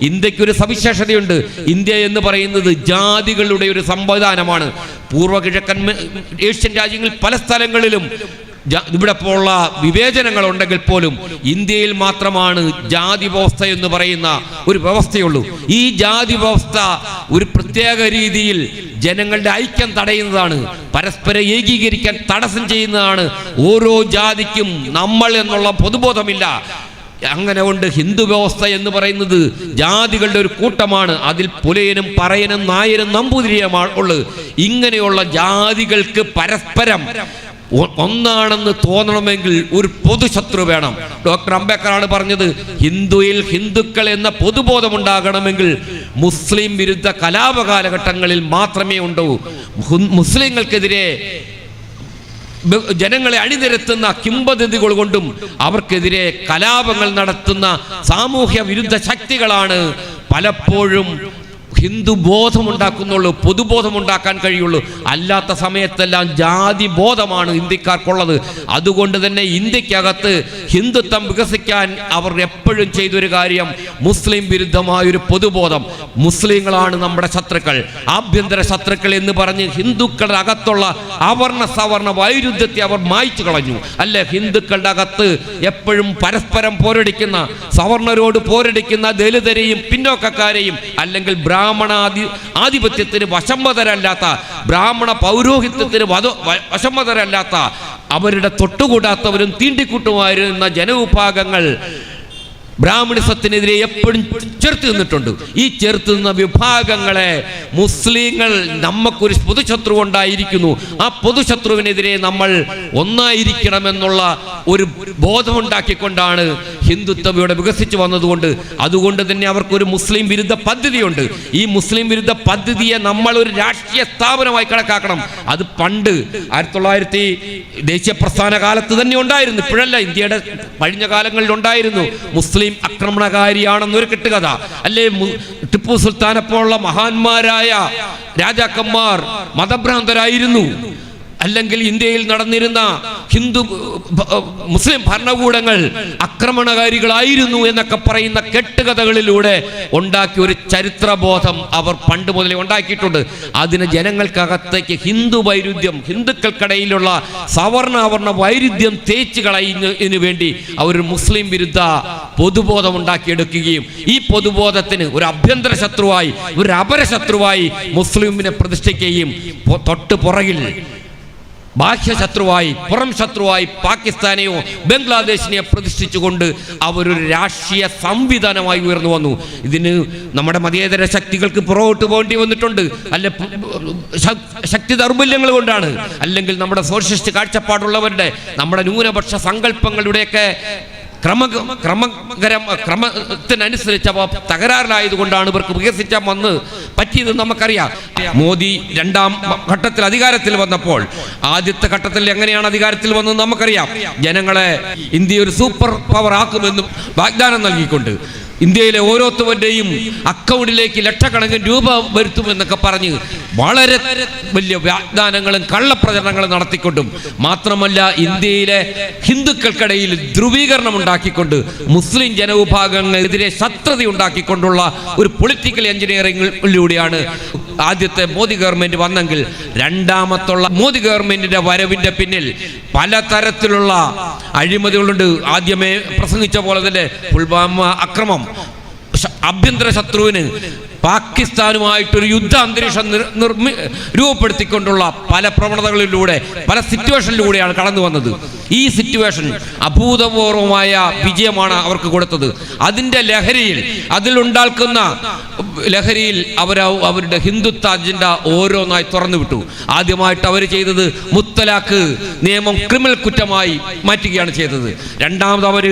ഇന്ത്യക്കൊരു സവിശേഷതയുണ്ട്. India എന്ന് പറയുന്നത് ജാതികളുടെ ഒരു സംവിധാനമാണ്. പൂർവ്വ കിഴക്കൻ ഏഷ്യൻ രാജ്യങ്ങളിൽ പല സ്ഥലങ്ങളിലും ഇവിടെ പോലുള്ള വിവേചനങ്ങൾ ഉണ്ടെങ്കിൽ പോലും ഇന്ത്യയിൽ മാത്രമാണ് ജാതി വ്യവസ്ഥ എന്ന് പറയുന്ന ഒരു വ്യവസ്ഥയുള്ളൂ. ഈ ജാതി വ്യവസ്ഥ ഒരു പ്രത്യേക രീതിയിൽ ജനങ്ങളുടെ ഐക്യം തടയുന്നതാണ്, പരസ്പരം ഏകീകരിക്കാൻ തടസ്സം ചെയ്യുന്നതാണ്. ഓരോ ജാതിക്കും നമ്മൾ എന്നുള്ള പൊതുബോധമില്ല. അങ്ങനെ കൊണ്ട് ഹിന്ദു വ്യവസ്ഥ എന്ന് പറയുന്നത് ജാതികളുടെ ഒരു കൂട്ടമാണ്. അതിൽ പുലയനും പറയനും നായരും നമ്പൂതിരിയുമാണ് ഉള്ളത്. ഇങ്ങനെയുള്ള ജാതികൾക്ക് പരസ്പരം ഒന്നാണെന്ന് തോന്നണമെങ്കിൽ ഒരു പൊതുശത്രു വേണം. ഡോക്ടർ അംബേദ്കറാണ് പറഞ്ഞത്, ഹിന്ദുക്കൾ എന്ന പൊതുബോധമുണ്ടാകണമെങ്കിൽ മുസ്ലിം വിരുദ്ധ കലാപ കാലഘട്ടങ്ങളിൽ മാത്രമേ ഉണ്ടാവൂ. മുസ്ലിങ്ങൾക്കെതിരെ ജനങ്ങളെ അണിനിരത്തുന്ന കിംവദന്തികൾ കൊണ്ടും അവർക്കെതിരെ കലാപങ്ങൾ നടത്തുന്ന സാമൂഹ്യ വിരുദ്ധ ശക്തികളാണ് പലപ്പോഴും ഹിന്ദു ബോധമുണ്ടാക്കുന്നുള്ളൂ, പൊതുബോധമുണ്ടാക്കാൻ കഴിയുള്ളൂ. അല്ലാത്ത സമയത്തെല്ലാം ജാതി ബോധമാണ് ഇന്ത്യക്കാർക്കുള്ളത്. അതുകൊണ്ട് തന്നെ ഇന്ത്യക്കകത്ത് ഹിന്ദുത്വം വികസിക്കാൻ അവർ എപ്പോഴും ചെയ്തൊരു കാര്യം മുസ്ലിം വിരുദ്ധമായൊരു പൊതുബോധം. മുസ്ലിങ്ങളാണ് നമ്മുടെ ശത്രുക്കൾ, ആഭ്യന്തര ശത്രുക്കൾ എന്ന് പറഞ്ഞ് ഹിന്ദുക്കളുടെ അകത്തുള്ള അവർണ സവർണ വൈരുദ്ധ്യത്തെ അവർ മായ്ച്ചു കളഞ്ഞു. അല്ലെ, ഹിന്ദുക്കളുടെ അകത്ത് എപ്പോഴും പരസ്പരം പോരടിക്കുന്ന, സവർണരോട് പോരടിക്കുന്ന ദലിതരെയും പിന്നോക്കക്കാരെയും, അല്ലെങ്കിൽ ആധിപത്യത്തിന് വശംവദരല്ലാത്ത, ബ്രാഹ്മണ പൗരോഹിത്യത്തിന് വശംവദരല്ലാത്ത, അവരുടെ തൊട്ടുകൂടാത്തവരും തീണ്ടിക്കൂട്ടുമായിരുന്ന ജനവിഭാഗങ്ങൾ ബ്രാഹ്മണിസത്തിനെതിരെ എപ്പോഴും ചെറുത്ത് നിന്നിട്ടുണ്ട്. ഈ ചെറുത്ത് നിന്ന വിഭാഗങ്ങളെ മുസ്ലിങ്ങൾ നമുക്കൊരു പൊതുശത്രു ഉണ്ടായിരിക്കുന്നു, ആ പൊതുശത്രുവിനെതിരെ നമ്മൾ ഒന്നായിരിക്കണമെന്നുള്ള ഒരു ബോധമുണ്ടാക്കിക്കൊണ്ടാണ് ഹിന്ദുത്വം ഇവിടെ വികസിച്ചു വന്നതുകൊണ്ട്. അതുകൊണ്ട് തന്നെ അവർക്കൊരു മുസ്ലിം വിരുദ്ധ പദ്ധതിയുണ്ട്. ഈ മുസ്ലിം വിരുദ്ധ പദ്ധതിയെ നമ്മൾ ഒരു രാഷ്ട്രീയ സ്ഥാപനമായി കണക്കാക്കണം. അത് പണ്ട് 1900 ദേശീയ പ്രസ്ഥാന കാലത്ത് തന്നെ ഉണ്ടായിരുന്നു, ഇപ്പോഴല്ല, ഇന്ത്യയുടെ കഴിഞ്ഞ കാലങ്ങളിൽ ഉണ്ടായിരുന്നു. മുസ്ലിം ആക്രമണകാരിയാണെന്നൊരു കെട്ടുകഥ, അല്ലെ ടിപ്പു സുൽത്താനെ പോലുള്ള മഹാന്മാരായ രാജാക്കന്മാർ മതഭ്രാന്തരായിരുന്നു, അല്ലെങ്കിൽ ഇന്ത്യയിൽ നടന്നിരുന്ന മുസ്ലിം ഭരണകൂടങ്ങൾ ആക്രമണകാരികളായിരുന്നു എന്നൊക്കെ പറയുന്ന കെട്ടുകഥകളിലൂടെ ഉണ്ടാക്കിയ ഒരു ചരിത്രബോധം അവർ പണ്ട് മുതലേ ഉണ്ടാക്കിയിട്ടുണ്ട്. അതിന് ജനങ്ങൾക്കകത്തേക്ക് ഹിന്ദു വൈരുദ്ധ്യം, ഹിന്ദുക്കൾക്കിടയിലുള്ള സവർണാവർണ വൈരുദ്ധ്യം തേച്ച് കളയുന്നതിന് വേണ്ടി അവർ മുസ്ലിം വിരുദ്ധ പൊതുബോധം ഉണ്ടാക്കിയെടുക്കുകയും ഈ പൊതുബോധത്തിന് ഒരു ആഭ്യന്തര ശത്രുവായി, ഒരു അപരശത്രുവായി മുസ്ലിമിനെ പ്രതിഷ്ഠിക്കുകയും തൊട്ട് പുറകിൽ ബാഹ്യശത്രുവായി, പുറം ശത്രുവായി പാകിസ്ഥാനെയോ ബംഗ്ലാദേശിനെയോ പ്രതിഷ്ഠിച്ചുകൊണ്ട് അവരൊരു രാഷ്ട്രീയ സംവിധാനമായി ഉയർന്നു വന്നു. ഇതിന് നമ്മുടെ മതേതര ശക്തികൾക്ക് പുറകോട്ട് പോകേണ്ടി വന്നിട്ടുണ്ട്. അല്ലെ, ശക്തി ദൗർബല്യങ്ങൾ കൊണ്ടാണ്, അല്ലെങ്കിൽ നമ്മുടെ സോഷ്യലിസ്റ്റ് കാഴ്ചപ്പാടുള്ളവരുടെ, നമ്മുടെ ന്യൂനപക്ഷ സങ്കല്പങ്ങളുടെയൊക്കെ ക്രമത്തിനനുസരിച്ച് അവ തകരാറിലായതുകൊണ്ടാണ് ഇവർക്ക് വികസിച്ചാൽ വന്ന് പറ്റിയത് നമുക്കറിയാം. മോദി രണ്ടാം ഘട്ടത്തിൽ അധികാരത്തിൽ വന്നപ്പോൾ ആദ്യത്തെ ഘട്ടത്തിൽ എങ്ങനെയാണ് അധികാരത്തിൽ വന്നത് നമുക്കറിയാം. ജനങ്ങളെ ഇന്ത്യ ഒരു സൂപ്പർ പവർ ആക്കുമെന്നും വാഗ്ദാനം നൽകിക്കൊണ്ട് ഇന്ത്യയിലെ ഓരോരുത്തരുടെയും അക്കൗണ്ടിലേക്ക് ലക്ഷക്കണക്കിന് രൂപ വരുത്തുമെന്നൊക്കെ പറഞ്ഞ് വളരെ വലിയ വാഗ്ദാനങ്ങളും കള്ളപ്രചരണങ്ങളും നടത്തിക്കൊണ്ടും, മാത്രമല്ല ഇന്ത്യയിലെ ഹിന്ദുക്കൾക്കിടയിൽ ധ്രുവീകരണം ഉണ്ടാക്കിക്കൊണ്ട് മുസ്ലിം ജനവിഭാഗങ്ങൾക്കെതിരെ ശത്രുത ഉണ്ടാക്കിക്കൊണ്ടുള്ള ഒരു പൊളിറ്റിക്കൽ എഞ്ചിനീയറിംഗിലൂടെയാണ് ആദ്യത്തെ മോദി ഗവൺമെന്റ് വന്നെങ്കിൽ, രണ്ടാമത്തുള്ള മോദി ഗവൺമെന്റിന്റെ വരവിന്റെ പിന്നിൽ പലതരത്തിലുള്ള അഴിമതികളുണ്ട്. ആദ്യമേ പ്രസംഗിച്ച പോലെ തന്നെ പുൽവാമ ആക്രമണം, ആഭ്യന്തര ശത്രുവിന് പാകിസ്ഥാനുമായിട്ടൊരു യുദ്ധ അന്തരീക്ഷം രൂപപ്പെടുത്തിക്കൊണ്ടുള്ള പല പ്രവണതകളിലൂടെ, പല സിറ്റുവേഷനിലൂടെയാണ് കടന്നു വന്നത്. ഈ സിറ്റുവേഷൻ അഭൂതപൂർവമായ വിജയമാണ് അവർക്ക് കൊടുത്തത്. അതിൻ്റെ ലഹരിയിൽ, അതിലുണ്ടാക്കുന്ന ലഹരിയിൽ അവരുടെ ഹിന്ദുത്വ അജണ്ട ഓരോന്നായി തുറന്നു വിട്ടു. ആദ്യമായിട്ട് അവർ ചെയ്തത് മുത്തലാഖ് നിയമം ക്രിമിനൽ കുറ്റമായി മാറ്റുകയാണ് ചെയ്തത്. രണ്ടാമത് അവർ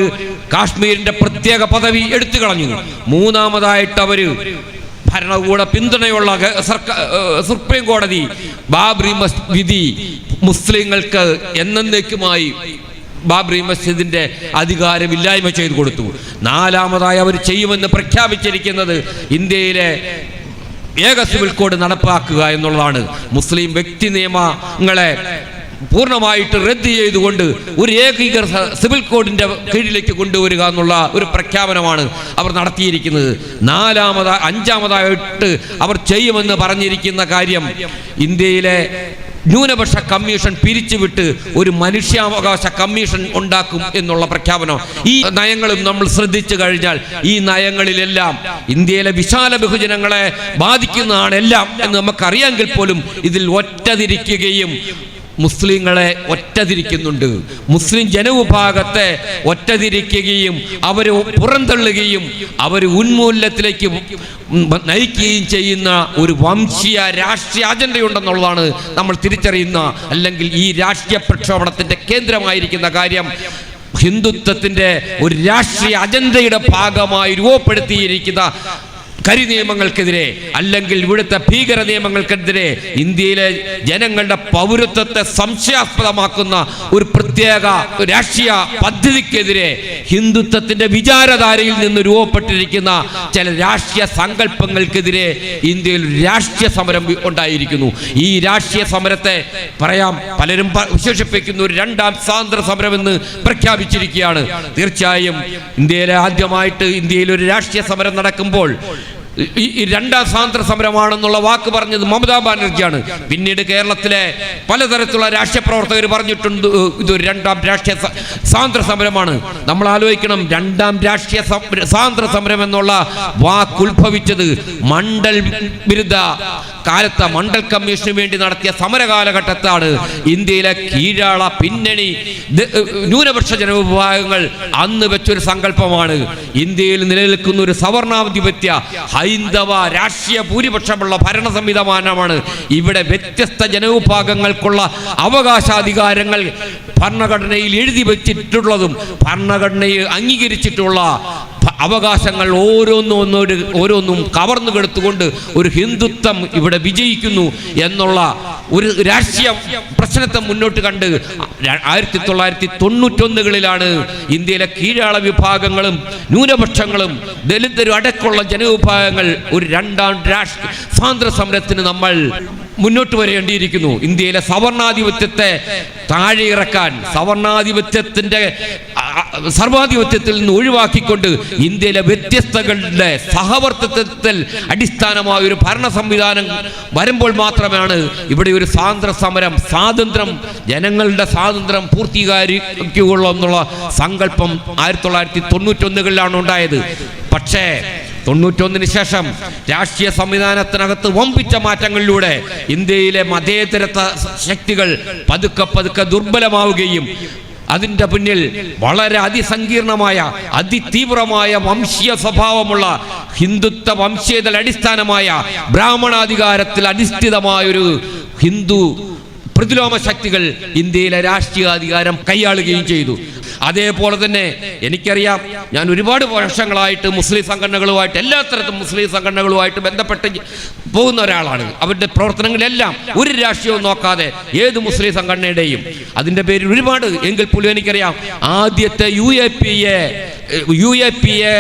കാശ്മീരിന്റെ പ്രത്യേക പദവി എടുത്തു കളഞ്ഞു. മൂന്നാമതായിട്ട് അവർ ഭരണകൂട പിന്തുണയുള്ള സുപ്രീം കോടതി ബാബറി മസ്ജിദ് വിധി മുസ്ലിങ്ങൾക്ക് എന്നേക്കുമായി ബാബറി മസ്ജിദിന്റെ അധികാരമില്ലായ്മ ചെയ്തു കൊടുത്തു. നാലാമതായി അവർ ചെയ്യുമെന്ന് പ്രഖ്യാപിച്ചിരിക്കുന്നത് ഇന്ത്യയിലെ ഏക സിവിൽ കോഡ് നടപ്പാക്കുക എന്നുള്ളതാണ്. മുസ്ലിം വ്യക്തി നിയമങ്ങളെ പൂർണ്ണമായിട്ട് റദ്ദ് ചെയ്തുകൊണ്ട് ഒരു ഏകീകൃത സിവിൽ കോഡിന്റെ കീഴിലേക്ക് കൊണ്ടുവരിക എന്നുള്ള ഒരു പ്രഖ്യാപനമാണ് അവർ നടത്തിയിരിക്കുന്നത്. അഞ്ചാമതായിട്ട് അവർ ചെയ്യുമെന്ന് പറഞ്ഞിരിക്കുന്ന കാര്യം ഇന്ത്യയിലെ ന്യൂനപക്ഷ കമ്മീഷൻ പിരിച്ചുവിട്ട് ഒരു മനുഷ്യാവകാശ കമ്മീഷൻ ഉണ്ടാക്കും എന്നുള്ള പ്രഖ്യാപനം. ഈ നയങ്ങളും നമ്മൾ ശ്രദ്ധിച്ചു കഴിഞ്ഞാൽ ഈ നയങ്ങളിലെല്ലാം ഇന്ത്യയിലെ വിശാല ബഹുജനങ്ങളെ ബാധിക്കുന്നതാണ് എല്ലാം എന്ന് നമുക്കറിയാമെങ്കിൽ പോലും ഇതിൽ ഒറ്റതിരിക്കുകയും മുസ്ലിങ്ങളെ ഒറ്റതിരിക്കുന്നുണ്ട്. മുസ്ലിം ജനവിഭാഗത്തെ ഒറ്റതിരിക്കുകയും അവരെ പുറന്തള്ളുകയും അവർ ഉന്മൂലനത്തിലേക്ക് നയിക്കുകയും ചെയ്യുന്ന ഒരു വംശീയ രാഷ്ട്രീയ അജണ്ടയുണ്ടെന്നുള്ളതാണ് നമ്മൾ തിരിച്ചറിയുന്ന, അല്ലെങ്കിൽ ഈ രാഷ്ട്രീയ പ്രക്ഷോഭണത്തിന്റെ കേന്ദ്രമായിരിക്കുന്ന കാര്യം. ഹിന്ദുത്വത്തിന്റെ ഒരു രാഷ്ട്രീയ അജണ്ടയുടെ ഭാഗമായി രൂപപ്പെടുത്തിയിരിക്കുന്ന കരി നിയമങ്ങൾക്കെതിരെ, അല്ലെങ്കിൽ ഇവിടുത്തെ ഭീകര നിയമങ്ങൾക്കെതിരെ, ഇന്ത്യയിലെ ജനങ്ങളുടെ പൗരത്വത്തെ സംശയാസ്പദമാക്കുന്ന ഒരു പ്രത്യേക രാഷ്ട്രീയ പദ്ധതിക്കെതിരെ, ഹിന്ദുത്വത്തിന്റെ വിചാരധാരയിൽ നിന്ന് രൂപപ്പെട്ടിരിക്കുന്ന ചില രാഷ്ട്രീയ സങ്കല്പങ്ങൾക്കെതിരെ ഇന്ത്യയിൽ രാഷ്ട്രീയ സമരം ഉണ്ടായിരിക്കുന്നു. ഈ രാഷ്ട്രീയ സമരത്തെ പറയാം, പലരും വിശേഷിപ്പിക്കുന്ന ഒരു രണ്ടാം സ്വാതന്ത്ര്യ സമരമെന്ന് പ്രഖ്യാപിച്ചിരിക്കുകയാണ്. തീർച്ചയായും ആദ്യമായിട്ട് ഇന്ത്യയിൽ ഒരു രാഷ്ട്രീയ സമരം നടക്കുമ്പോൾ ഈ രണ്ടാം സ്വാതന്ത്ര്യ സമരമാണെന്നുള്ള വാക്ക് പറഞ്ഞത് മമതാ ബാനർജിയാണ്. പിന്നീട് കേരളത്തിലെ പലതരത്തിലുള്ള രാഷ്ട്രീയ പ്രവർത്തകർ പറഞ്ഞിട്ടുണ്ട് ഇതൊരു രണ്ടാം രാഷ്ട്രീയ സ്വാതന്ത്ര്യ സമരമാണ്. നമ്മൾ ആലോചിക്കണം, രണ്ടാം രാഷ്ട്രീയ സ്വാതന്ത്ര്യ സമരം എന്നുള്ള വാക്ക് ഉത്ഭവിച്ചത് മണ്ഡൽ വിരുദ്ധ കാലത്ത് മണ്ഡൽ കമ്മീഷന് വേണ്ടി നടത്തിയ സമര കാലഘട്ടത്താണ്. ഇന്ത്യയിലെ കീഴാള പിന്നണി ന്യൂനപക്ഷ ജനവിഭാഗങ്ങൾ അന്ന് വെച്ചൊരു സങ്കല്പമാണ്. ഇന്ത്യയിൽ നിലനിൽക്കുന്ന ഒരു സവർണാധിപത്യ ഹൈന്ദവ രാഷ്ട്രീയ ഭൂരിപക്ഷമുള്ള ഭരണ സംവിധാനമാണ്. ഇവിടെ വ്യത്യസ്ത ജനവിഭാഗങ്ങൾക്കുള്ള അവകാശാധികാരങ്ങൾ ഭരണഘടനയിൽ എഴുതി വെച്ചിട്ടുള്ളതും ഭരണഘടനയിൽ അംഗീകരിച്ചിട്ടുള്ള അവകാശങ്ങൾ ഓരോന്നും കവർന്നു കെടുത്തുകൊണ്ട് ഒരു ഹിന്ദുത്വം ഇവിടെ വിജയിക്കുന്നു എന്നുള്ള ഒരു രാഷ്ട്രീയ പ്രശ്നത്തെ മുന്നോട്ട് കണ്ട് 1991-കളിലാണ് ഇന്ത്യയിലെ കീഴാള വിഭാഗങ്ങളും ന്യൂനപക്ഷങ്ങളും ദലിതരും അടക്കമുള്ള ജനവിഭാഗങ്ങൾ ഒരു രണ്ടാം സ്വാതന്ത്ര്യ സമരത്തിന് നമ്മൾ മുന്നോട്ട് വരേണ്ടിയിരിക്കുന്നു. ഇന്ത്യയിലെ സവർണാധിപത്യത്തെ താഴെ ഇറക്കാൻ, സവർണാധിപത്യത്തിന്റെ സർവാധിപത്യത്തിൽ നിന്ന് ഒഴിവാക്കിക്കൊണ്ട് ഇന്ത്യയിലെ വ്യത്യസ്തകളുടെ സഹവർത്തിത്വത്തിൽ അടിസ്ഥാനമായ ഒരു ഭരണ സംവിധാനം വരുമ്പോൾ മാത്രമാണ് ഇവിടെ ഒരു സ്വാതന്ത്ര്യ സമരം, സ്വാതന്ത്ര്യം, ജനങ്ങളുടെ സ്വാതന്ത്ര്യം പൂർത്തീകരിക്കുകയുള്ളൂ എന്നുള്ള സങ്കല്പം 1991-കളിലാണ് ഉണ്ടായത്. പക്ഷേ 91-ന് ശേഷം രാഷ്ട്രീയ സംവിധാനത്തിനകത്ത് വമ്പിച്ച മാറ്റങ്ങളിലൂടെ ഇന്ത്യയിലെ മതേതരത്വ ശക്തികൾ പതുക്കെ ദുർബലമാവുകയും അതിൻ്റെ പിന്നിൽ വളരെ അതിസങ്കീർണമായ അതിതീവ്രമായ വംശീയ സ്വഭാവമുള്ള ഹിന്ദുത്വ വംശീയതയിൽ അടിസ്ഥാനമായ ബ്രാഹ്മണാധികാരത്തിൽ അധിഷ്ഠിതമായൊരു ഹിന്ദു പ്രതിലോമ ശക്തികൾ ഇന്ത്യയിലെ രാഷ്ട്രീയാധികാരം കൈയാളുകയും ചെയ്തു. അതേപോലെ തന്നെ എനിക്കറിയാം, ഞാൻ ഒരുപാട് വർഷങ്ങളായിട്ട് മുസ്ലിം സംഘടനകളുമായിട്ട്, എല്ലാ തരത്തിലും മുസ്ലിം സംഘടനകളുമായിട്ട് ബന്ധപ്പെട്ട് പോകുന്ന ഒരാളാണ്. അവരുടെ പ്രവർത്തനങ്ങളെല്ലാം ഒരു രാഷ്ട്രീയവും നോക്കാതെ ഏത് മുസ്ലിം സംഘടനയുടെയും അതിൻ്റെ പേരിൽ ഒരുപാട്, എങ്കിൽ പോലും എനിക്കറിയാം ആദ്യത്തെ UAPA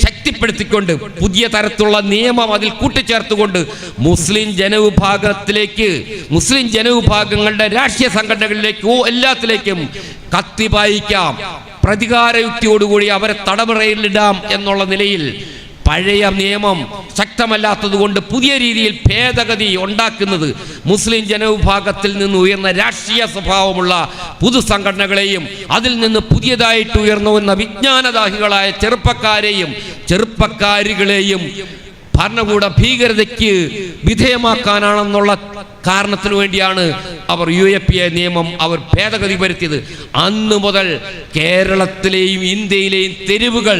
ശക്തിപ്പെടുത്തിക്കൊണ്ട് പുതിയ തരത്തിലുള്ള നിയമം അതിൽ കൂട്ടിച്ചേർത്തുകൊണ്ട് മുസ്ലിം ജനവിഭാഗങ്ങളുടെ രാഷ്ട്രീയ സംഘടനകളിലേക്കോ എല്ലാത്തിലേക്കും കത്തിപായിക്കാം, പ്രതികാരയുക്തിയോടുകൂടി അവരെ തടവറയിലിടാം എന്നുള്ള നിലയിൽ പഴയ നിയമം ശക്തമല്ലാത്തത് കൊണ്ട് പുതിയ രീതിയിൽ ഭേദഗതി ഉണ്ടാക്കുന്നത് മുസ്ലിം ജനവിഭാഗത്തിൽ നിന്ന് ഉയർന്ന രാഷ്ട്രീയ സ്വഭാവമുള്ള പുതു സംഘടനകളെയും അതിൽ നിന്ന് പുതിയതായിട്ട് ഉയർന്നു വന്ന വിജ്ഞാനദാഹികളായ ചെറുപ്പക്കാരികളെയും ഭരണകൂട ഭീകരതയ്ക്ക് വിധേയമാക്കാനാണെന്നുള്ള കാരണത്തിനു വേണ്ടിയാണ് അവർ UAPA നിയമം അവർ ഭേദഗതി വരുത്തിയത്. അന്ന് മുതൽ കേരളത്തിലെയും ഇന്ത്യയിലെയും തെരുവുകൾ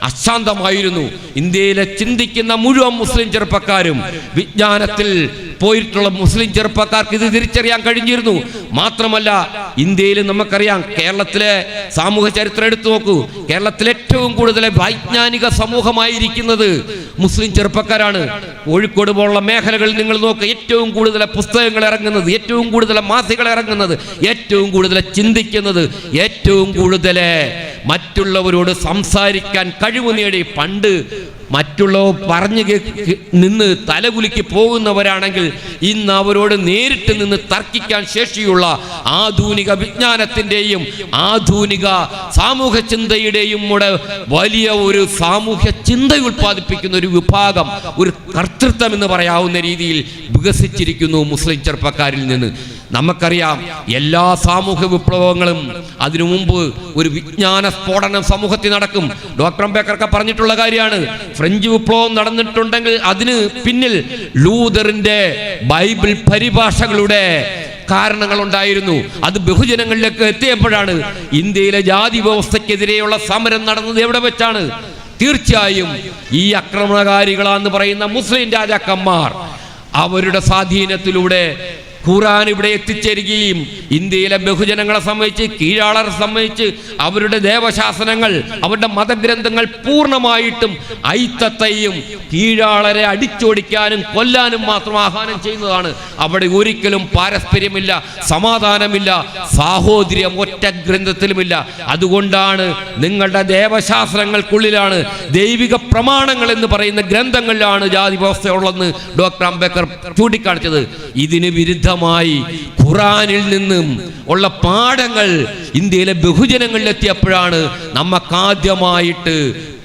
അശാന്തമായിരുന്നു. ഇന്ത്യയിലെ ചിന്തിക്കുന്ന മുഴുവൻ മുസ്ലിം ചെറുപ്പക്കാരും, വിജ്ഞാനത്തിൽ പോയിട്ടുള്ള മുസ്ലിം ചെറുപ്പക്കാർക്ക് ഇത് തിരിച്ചറിയാൻ കഴിഞ്ഞിരുന്നു. മാത്രമല്ല, ഇന്ത്യയിൽ നമുക്കറിയാം, കേരളത്തിലെ സാമൂഹ്യ ചരിത്രം എടുത്തു നോക്കൂ, കേരളത്തിൽ ഏറ്റവും കൂടുതൽ വൈജ്ഞാനിക സമൂഹമായിരിക്കുന്നത് മുസ്ലിം ചെറുപ്പക്കാരാണ്. കോഴിക്കോട് പോലുള്ള മേഖലകളിൽ നിങ്ങൾ നോക്കുക, ഏറ്റവും കൂടുതൽ പുസ്തകങ്ങൾ ഇറങ്ങുന്നത്, ഏറ്റവും കൂടുതൽ മാസികകൾ ഇറങ്ങുന്നത്, ഏറ്റവും കൂടുതൽ ചിന്തിക്കുന്നത്, ഏറ്റവും കൂടുതൽ മറ്റുള്ളവരോട് സംസാരിക്കാൻ കഴിവ് നേടി. പണ്ട് മറ്റുള്ളവർ പറഞ്ഞു നിന്ന് തലകുലുക്കി പോകുന്നവരാണെങ്കിൽ ഇന്ന് അവരോട് നേരിട്ട് നിന്ന് തർക്കിക്കാൻ ശേഷിയുള്ള ആധുനിക വിജ്ഞാനത്തിൻ്റെയും ആധുനിക സാമൂഹ്യ ചിന്തയുടെയും കൂടെ വലിയ ഒരു സാമൂഹ്യ ചിന്ത ഉൽപ്പാദിപ്പിക്കുന്ന ഒരു വിഭാഗം, ഒരു കർത്തൃത്വം എന്ന് പറയാവുന്ന രീതിയിൽ വികസിച്ചിരിക്കുന്നു മുസ്ലിം ചെറുപ്പക്കാരിൽ നിന്ന്. നമുക്കറിയാം എല്ലാ സാമൂഹ്യ വിപ്ലവങ്ങളും അതിനു മുമ്പ് ഒരു വിജ്ഞാന സ്ഫോടനം സമൂഹത്തിൽ നടക്കും. ഡോക്ടർ അംബേദ്കർ പറഞ്ഞിട്ടുള്ള കാര്യമാണ്. ഫ്രഞ്ച് വിപ്ലവം നടന്നിട്ടുണ്ടെങ്കിൽ അതിന് പിന്നിൽ ലൂതറിന്റെ ബൈബിൾ പരിഭാഷകളുടെ കാരണങ്ങൾ ഉണ്ടായിരുന്നു. അത് ബഹുജനങ്ങളിലേക്ക് എത്തിയപ്പോഴാണ്. ഇന്ത്യയിലെ ജാതി വ്യവസ്ഥക്കെതിരെയുള്ള സമരം നടന്നത് എവിടെ വെച്ചാണ്? തീർച്ചയായും ഈ ആക്രമണകാരികളാന്ന് പറയുന്ന മുസ്ലിം രാജാക്കന്മാർ അവരുടെ സ്വാധീനത്തിലൂടെ ഖുർആൻ ഇവിടെ എത്തിച്ചേരുകയും ഇന്ത്യയിലെ ബഹുജനങ്ങളെ സംബന്ധിച്ച്, കീഴാളരെ സംബന്ധിച്ച് അവരുടെ ദേവശാസനങ്ങൾ, അവരുടെ മതഗ്രന്ഥങ്ങൾ പൂർണ്ണമായിട്ടും ഐത്തത്തെയും കീഴാളരെ അടിച്ചോടിക്കാനും കൊല്ലാനും മാത്രം ആഹ്വാനം ചെയ്യുന്നതാണ്. അവിടെ ഒരിക്കലും പാരസ്പര്യമില്ല, സമാധാനമില്ല, സാഹോദര്യം ഒറ്റ ഗ്രന്ഥത്തിലുമില്ല. അതുകൊണ്ടാണ് നിങ്ങളുടെ ദേവശാസ്ത്രങ്ങൾക്കുള്ളിലാണ്, ദൈവിക പ്രമാണങ്ങൾ എന്ന് പറയുന്ന ഗ്രന്ഥങ്ങളിലാണ് ജാതി വ്യവസ്ഥയുള്ളതെന്ന് ഡോക്ടർ അംബേദ്കർ ചൂണ്ടിക്കാണിച്ചത്. ഇതിന് വിരുദ്ധ ഖുറാനിൽ നിന്നും ഉള്ള പാഠങ്ങൾ ഇന്ത്യയിലെ ബഹുജനങ്ങളിലെത്തിയപ്പോഴാണ് നമുക്കാദ്യമായിട്ട്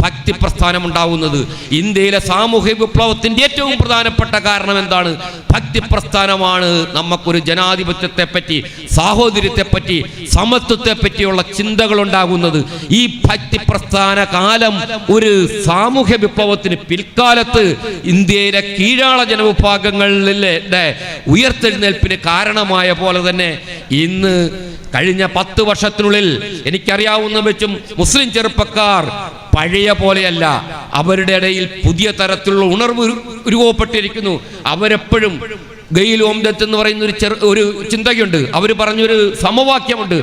ഭക്തി പ്രസ്ഥാനം ഉണ്ടാവുന്നത്. ഇന്ത്യയിലെ സാമൂഹ്യ വിപ്ലവത്തിന്റെ ഏറ്റവും പ്രധാനപ്പെട്ട കാരണം എന്താണ്? ഭക്തി പ്രസ്ഥാനമാണ്. നമുക്കൊരു ജനാധിപത്യത്തെ പറ്റി, സാഹോദര്യത്തെ പറ്റി, സമത്വത്തെ പറ്റിയുള്ള ചിന്തകൾ ഉണ്ടാകുന്നത്. ഈ ഭക്തി പ്രസ്ഥാന കാലം ഒരു സാമൂഹ്യ വിപ്ലവത്തിന് പിൽക്കാലത്ത് ഇന്ത്യയിലെ കീഴാള ജനവിഭാഗങ്ങളിലെ ഉയർത്തെഴുന്നേൽപ്പിന് കാരണമായ പോലെ തന്നെ ഇന്ന് കഴിഞ്ഞ 10 വർഷത്തിനുള്ളിൽ എനിക്കറിയാവുന്ന വെച്ചും മുസ്ലിം ചെറുപ്പക്കാർ പഴയ പോലെയല്ല. അവരുടെ ഇടയിൽ പുതിയ തരത്തിലുള്ള ഉണർവ് രൂപപ്പെട്ടിരിക്കുന്നു. അവരെപ്പോഴും ഗെയിൽ ഓംദത്ത് എന്ന് പറയുന്ന ഒരു ചിന്തയുണ്ട്. അവർ പറഞ്ഞൊരു സമവാക്യമുണ്ട്.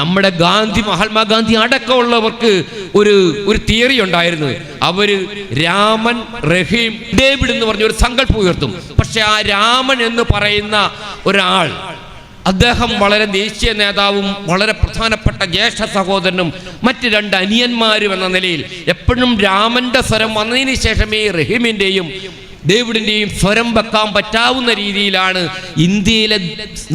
നമ്മുടെ ഗാന്ധി, മഹാത്മാഗാന്ധി അടക്കമുള്ളവർക്ക് ഒരു തിയറി ഉണ്ടായിരുന്നു. അവര് രാമൻ, റഹീം, ഡേവിഡ് എന്ന് പറഞ്ഞ ഒരു സങ്കല്പം ഉയർത്തും. പക്ഷെ ആ രാമൻ എന്ന് പറയുന്ന ഒരാൾ, അദ്ദേഹം വളരെ ദേശീയ നേതാവും വളരെ പ്രധാനപ്പെട്ട ജ്യേഷ്ഠ സഹോദരനും മറ്റ് 2 അനിയന്മാരും എന്ന നിലയിൽ എപ്പോഴും രാമന്റെ സ്വരം വന്നതിന് ശേഷമേ റഹീമിന്റെയും ഡേവിഡിന്റെയും സ്വരം വെക്കാൻ പറ്റാവുന്ന രീതിയിലാണ് ഇന്ത്യയിലെ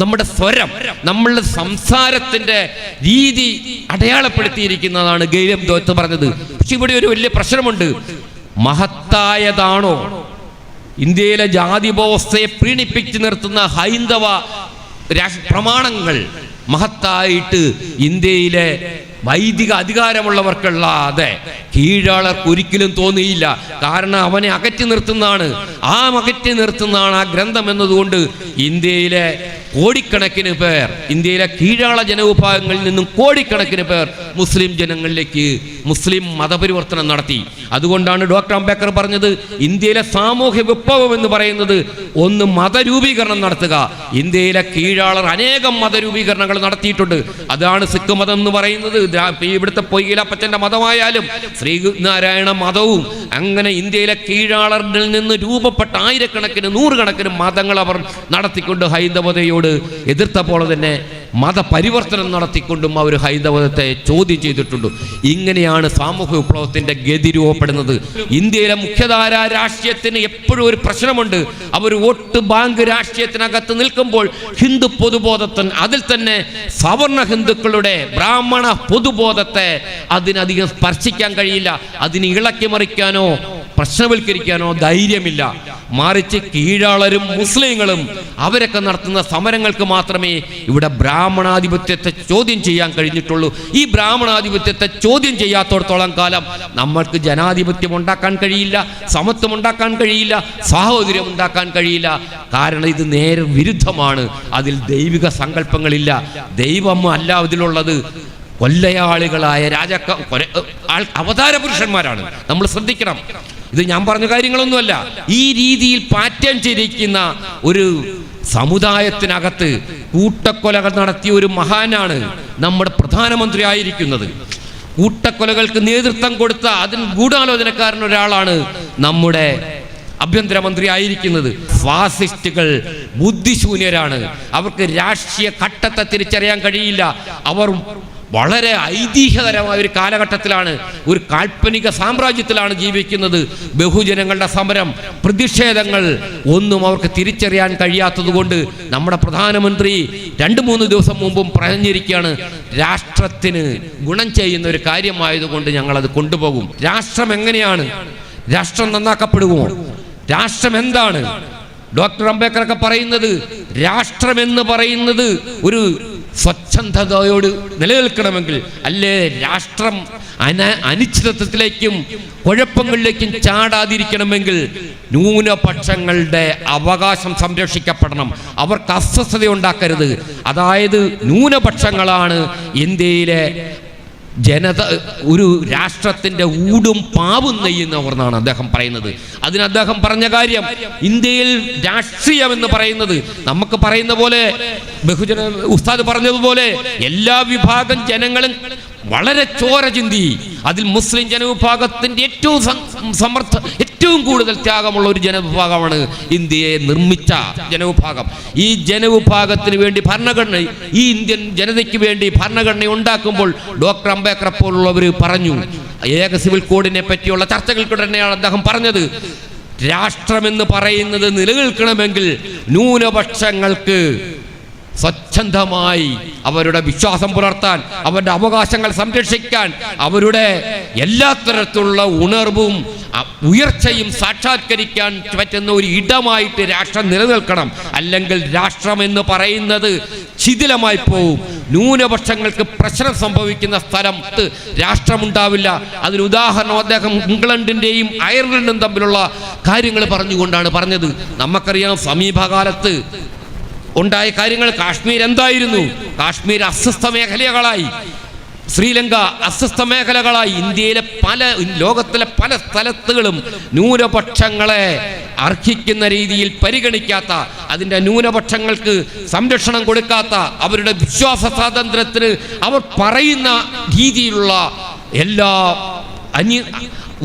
നമ്മുടെ സ്വരം, നമ്മളുടെ സംസാരത്തിന്റെ രീതി അടയാളപ്പെടുത്തിയിരിക്കുന്നതാണ് ഗെയിലം ദോത്ത് പറഞ്ഞത്. പക്ഷെ ഇവിടെ ഒരു വലിയ പ്രശ്നമുണ്ട്. മഹത്തായതാണോ ഇന്ത്യയിലെ ജാതി വ്യവസ്ഥയെ പ്രീണിപ്പിച്ചു നിർത്തുന്ന ഹൈന്ദവ പ്രമാണങ്ങൾ മഹത്തായിട്ട് ഇന്ത്യയിലെ വൈദിക അധികാരമുള്ളവർക്കല്ലാതെ കീഴാളർക്ക് ഒരിക്കലും തോന്നിയില്ല. കാരണം അവനെ അകറ്റി നിർത്തുന്നതാണ്, അകറ്റി നിർത്തുന്നതാണ് ആ ഗ്രന്ഥം എന്നതുകൊണ്ട് ഇന്ത്യയിലെ കോടിക്കണക്കിന് പേർ, ഇന്ത്യയിലെ കീഴാള ജനവിഭാഗങ്ങളിൽ നിന്നും കോടിക്കണക്കിന് പേർ മുസ്ലിം ജനങ്ങളിലേക്ക് മുസ്ലിം മതപരിവർത്തനം നടത്തി. അതുകൊണ്ടാണ് ഡോക്ടർ അംബേദ്കർ പറഞ്ഞത് ഇന്ത്യയിലെ സാമൂഹ്യ വിപ്ലവം എന്ന് പറയുന്നത് ഒന്ന് മതരൂപീകരണം നടത്തുക. ഇന്ത്യയിലെ കീഴാളർ അനേകം മതരൂപീകരണങ്ങൾ നടത്തിയിട്ടുണ്ട്. അതാണ് സിഖ് മതം എന്ന് പറയുന്നത്. ഇവിടുത്തെ പൊയ്യിലപ്പച്ചന്റെ മതമായാലും ശ്രീനാരായണ മതവും, അങ്ങനെ ഇന്ത്യയിലെ കീഴാളറിൽ നിന്ന് രൂപപ്പെട്ട ആയിരക്കണക്കിന് നൂറുകണക്കിന് മതങ്ങൾ അവർ നടത്തിക്കൊണ്ട് ഹൈന്ദവതയോട് എതിർത്ത പോലെ തന്നെ മതപരിവർത്തനം നടത്തിക്കൊണ്ടും അവർ ഹൈന്ദവത്തെ ചോദ്യം ചെയ്തിട്ടുണ്ട്. ഇങ്ങനെയാണ് സാമൂഹ്യ വിപ്ലവത്തിന്റെ ഗതി രൂപപ്പെടുന്നത്. ഇന്ത്യയിലെ മുഖ്യധാര രാഷ്ട്രീയത്തിന് എപ്പോഴും ഒരു പ്രശ്നമുണ്ട്. അവർ വോട്ട് ബാങ്ക് രാഷ്ട്രീയത്തിനകത്ത് നിൽക്കുമ്പോൾ ഹിന്ദു പൊതുബോധത്തിന്, അതിൽ തന്നെ സവർണ ഹിന്ദുക്കളുടെ ബ്രാഹ്മണ പൊതുബോധത്തെ അതിനധികം സ്പർശിക്കാൻ കഴിയില്ല. അതിന് ഇളക്കി മറിക്കാനോ പ്രശ്നവൽക്കരിക്കാനോ ധൈര്യമില്ല. മറിച്ച് കീഴാളരും മുസ്ലിങ്ങളും അവരൊക്കെ നടത്തുന്ന സമരങ്ങൾക്ക് മാത്രമേ ഇവിടെ ബ്രാഹ്മണാധിപത്യത്തെ ചോദ്യം ചെയ്യാൻ കഴിഞ്ഞിട്ടുള്ളൂ. ഈ ബ്രാഹ്മണാധിപത്യത്തെ ചോദ്യം ചെയ്യാത്തോടത്തോളം കാലം നമ്മൾക്ക് ജനാധിപത്യം ഉണ്ടാക്കാൻ കഴിയില്ല, സമത്വം ഉണ്ടാക്കാൻ കഴിയില്ല, സാഹോദര്യം ഉണ്ടാക്കാൻ കഴിയില്ല. കാരണം ഇത് നേരെ വിരുദ്ധമാണ്. അതിൽ ദൈവിക സങ്കല്പങ്ങളില്ല. ദൈവം അല്ല അതിലുള്ളത്. കൊല്ലയാളികളായ അവതാര പുരുഷന്മാരാണ്. നമ്മൾ ശ്രദ്ധിക്കണം. ഇത് ഞാൻ പറഞ്ഞ കാര്യങ്ങളൊന്നുമല്ല. ഈ രീതിയിൽ പാറ്റേൺ ചെയ്തിരിക്കുന്ന ഒരു സമുദായത്തിനകത്ത് കൂട്ടക്കൊലകൾ നടത്തിയ ഒരു മഹാനാണ് നമ്മുടെ പ്രധാനമന്ത്രി ആയിരിക്കുന്നത്. കൂട്ടക്കൊലകൾക്ക് നേതൃത്വം കൊടുത്ത അതിന് ഗൂഢാലോചനക്കാരൻ ഒരാളാണ് നമ്മുടെ ആഭ്യന്തരമന്ത്രി ആയിരിക്കുന്നത്. ഫാസിസ്റ്റുകൾ ബുദ്ധിശൂന്യരാണ്. അവർക്ക് രാഷ്ട്രീയ ഘട്ടത്തെ തിരിച്ചറിയാൻ കഴിയില്ല. അവർ വളരെ ഐതിഹ്യകരമായ ഒരു കാലഘട്ടത്തിലാണ്, ഒരു കാൽപ്പനിക സാമ്രാജ്യത്തിലാണ് ജീവിക്കുന്നത്. ബഹുജനങ്ങളുടെ സമരം, പ്രതിഷേധങ്ങൾ ഒന്നും അവർക്ക് തിരിച്ചറിയാൻ കഴിയാത്തതുകൊണ്ട് നമ്മുടെ പ്രധാനമന്ത്രി 2-3 ദിവസം മുമ്പും പറഞ്ഞിരിക്കുകയാണ്, രാഷ്ട്രത്തിന് ഗുണം ചെയ്യുന്ന ഒരു കാര്യമായതുകൊണ്ട് ഞങ്ങളത് കൊണ്ടുപോകും. രാഷ്ട്രം എങ്ങനെയാണ്? രാഷ്ട്രം നന്നാക്കപ്പെടുമോ? രാഷ്ട്രം എന്താണ്? ഡോക്ടർ അംബേദ്കറൊക്കെ പറയുന്നത് രാഷ്ട്രമെന്ന് പറയുന്നത് ഒരു സ്വച്ഛന്തയോട് നിലനിൽക്കണമെങ്കിൽ, അല്ലേ രാഷ്ട്രം അനിശ്ചിതത്വത്തിലേക്കും കുഴപ്പങ്ങളിലേക്കും ചാടാതിരിക്കണമെങ്കിൽ ന്യൂനപക്ഷങ്ങളുടെ അവകാശം സംരക്ഷിക്കപ്പെടണം. അവർക്ക് അസ്വസ്ഥത ഉണ്ടാക്കരുത്. അതായത് ന്യൂനപക്ഷങ്ങളാണ് ഇന്ത്യയിലെ ജനത, ഒരു രാഷ്ട്രത്തിന്റെ ഊടും പാവും നെയ്യുന്നവർ എന്നാണ് അദ്ദേഹം പറയുന്നത്. അതിന് അദ്ദേഹം പറഞ്ഞ കാര്യം, ഇന്ത്യയിൽ രാഷ്ട്രീയം എന്ന് പറയുന്നത് നമുക്ക് പറയുന്ന പോലെ, ബഹുജന ഉസ്താദ് പറഞ്ഞതുപോലെ എല്ലാ വിഭാഗം ജനങ്ങളും വളരെ ചോര ചിന്തി, അതിൽ മുസ്ലിം ജനവിഭാഗത്തിന്റെ ഏറ്റവും കൂടുതൽ ത്യാഗമുള്ള ഒരു ജനവിഭാഗമാണ് ഇന്ത്യയെ നിർമ്മിച്ച ജനവിഭാഗം. ഈ ജനവിഭാഗത്തിന് വേണ്ടി ഭരണഘടന, ഈ ഇന്ത്യൻ ജനതയ്ക്ക് വേണ്ടി ഭരണഘടന ഉണ്ടാക്കുമ്പോൾ ഡോക്ടർ അംബേദ്കർ പോലുള്ളവർ പറഞ്ഞു, ഏക സിവിൽ കോഡിനെ പറ്റിയുള്ള ചർച്ചകൾക്ക് തന്നെയാണ് അദ്ദേഹം പറഞ്ഞത്, രാഷ്ട്രമെന്ന് പറയുന്നത് നിലനിൽക്കണമെങ്കിൽ ന്യൂനപക്ഷങ്ങൾക്ക് സ്വച്ഛന്തമായി അവരുടെ വിശ്വാസം പുലർത്താൻ, അവരുടെ അവകാശങ്ങൾ സംരക്ഷിക്കാൻ, അവരുടെ എല്ലാ തരത്തിലുള്ള ഉണർവും ഉയർച്ചയും സാക്ഷാത്കരിക്കാൻ പറ്റുന്ന ഒരു ഇടമായിട്ട് രാഷ്ട്രം നിലനിൽക്കണം. അല്ലെങ്കിൽ രാഷ്ട്രം എന്ന് പറയുന്നത് ശിഥിലമായി പോവും. ന്യൂനപക്ഷങ്ങൾക്ക് പ്രശ്നം സംഭവിക്കുന്ന സ്ഥലത്ത് രാഷ്ട്രമുണ്ടാവില്ല. അതിന് ഉദാഹരണം അദ്ദേഹം ഇംഗ്ലണ്ടിൻ്റെയും അയർലൻഡും തമ്മിലുള്ള കാര്യങ്ങൾ പറഞ്ഞുകൊണ്ടാണ് പറഞ്ഞത്. നമുക്കറിയാം സമീപകാലത്ത് ഉണ്ടായ കാര്യങ്ങൾ. കാശ്മീർ എന്തായിരുന്നു? കാശ്മീർ അസ്വസ്ഥ മേഖലകളായി, ശ്രീലങ്ക അസ്വസ്ഥ മേഖലകളായി. ഇന്ത്യയിലെ ലോകത്തിലെ പല സ്ഥലത്തുകളും ന്യൂനപക്ഷങ്ങളെ അർഹിക്കുന്ന രീതിയിൽ പരിഗണിക്കാത്ത, അതിൻ്റെ ന്യൂനപക്ഷങ്ങൾക്ക് സംരക്ഷണം കൊടുക്കാത്ത, അവരുടെ വിശ്വാസ സ്വാതന്ത്ര്യത്തിന് അവർ പറയുന്ന രീതിയിലുള്ള എല്ലാ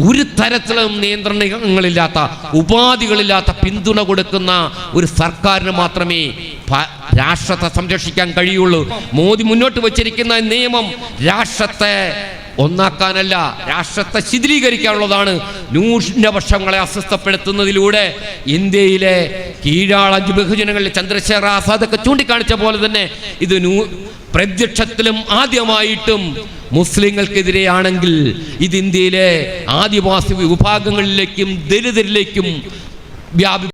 ഒരു തരത്തിലും നിയന്ത്രണങ്ങളില്ലാത്ത, ഉപാധികളില്ലാത്ത പിന്തുണ കൊടുക്കുന്ന ഒരു സർക്കാരിന് മാത്രമേ രാഷ്ട്രത്തെ സംരക്ഷിക്കാൻ കഴിയുള്ളൂ. മോദി മുന്നോട്ട് വച്ചിരിക്കുന്ന നിയമം രാഷ്ട്രത്തെ ഒന്നാക്കാനല്ല, രാഷ്ട്രത്തെ ശിഥിലീകരിക്കാനുള്ളതാണ്. ന്യൂനപക്ഷങ്ങളെ അസ്വസ്ഥപ്പെടുത്തുന്നതിലൂടെ ഇന്ത്യയിലെ കീഴാള ബഹുജനങ്ങളിൽ ചന്ദ്രശേഖർ ആസാദൊക്കെ ചൂണ്ടിക്കാണിച്ച പോലെ തന്നെ ഇത് പ്രത്യക്ഷത്തിലും ആദ്യമായിട്ടും മുസ്ലിങ്ങൾക്കെതിരെയാണെങ്കിൽ ഇത് ഇന്ത്യയിലെ ആദിവാസി വിഭാഗങ്ങളിലേക്കും ദലിതരിലേക്കും വ്യാപി